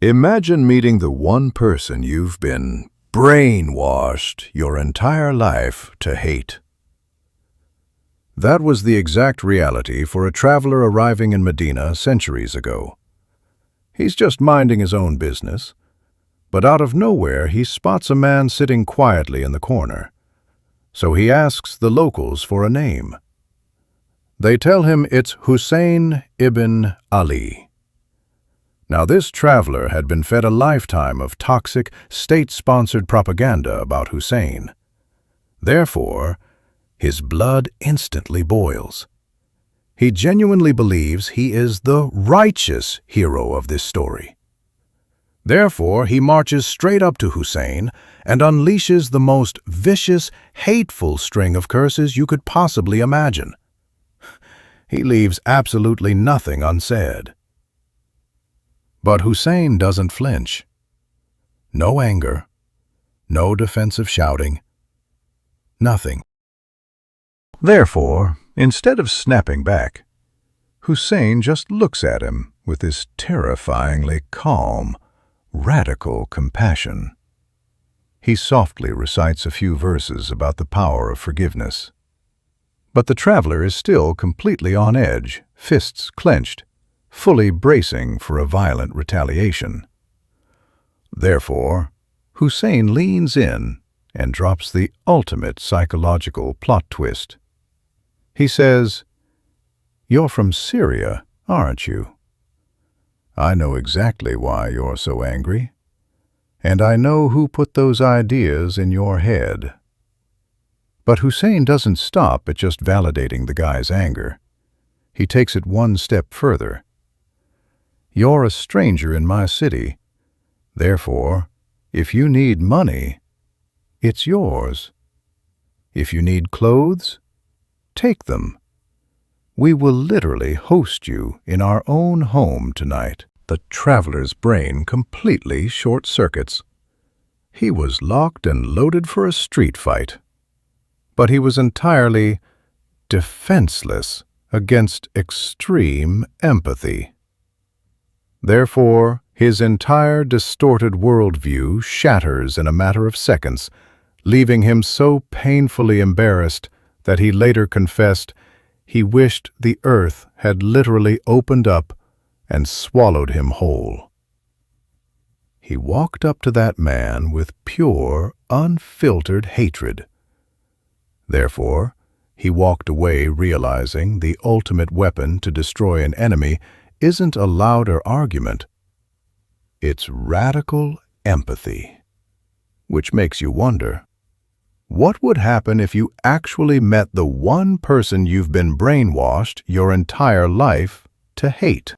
Imagine meeting the one person you've been brainwashed your entire life to hate. That was the exact reality for a traveler arriving in Medina centuries ago. He's just minding his own business, but out of nowhere he spots a man sitting quietly in the corner. So he asks the locals for a name. They tell him it's Hussein Ibn Ali. Now this traveler had been fed a lifetime of toxic, state-sponsored propaganda about Hussein. Therefore, his blood instantly boils. He genuinely believes he is the righteous hero of this story. Therefore, he marches straight up to Hussein and unleashes the most vicious, hateful string of curses you could possibly imagine. He leaves absolutely nothing unsaid. But Hussein doesn't flinch. No anger, no defensive shouting, nothing. Therefore, instead of snapping back, Hussein just looks at him with this terrifyingly calm, radical compassion. He softly recites a few verses about the power of forgiveness. But the traveler is still completely on edge, fists clenched, fully bracing for a violent retaliation. Therefore, Hussein leans in and drops the ultimate psychological plot twist. He says, "You're from Syria, aren't you? I know exactly why you're so angry, and I know who put those ideas in your head." But Hussein doesn't stop at just validating the guy's anger. He takes it one step further. "You're a stranger in my city. Therefore, if you need money, it's yours. If you need clothes, take them. We will literally host you in our own home tonight." The traveler's brain completely short-circuits. He was locked and loaded for a street fight. But he was entirely defenseless against extreme empathy. Therefore, his entire distorted worldview shatters in a matter of seconds, leaving him so painfully embarrassed that he later confessed he wished the earth had literally opened up and swallowed him whole. He walked up to that man with pure, unfiltered hatred. Therefore, he walked away realizing the ultimate weapon to destroy an enemy isn't a louder argument. It's radical empathy. Which makes you wonder, what would happen if you actually met the one person you've been brainwashed your entire life to hate?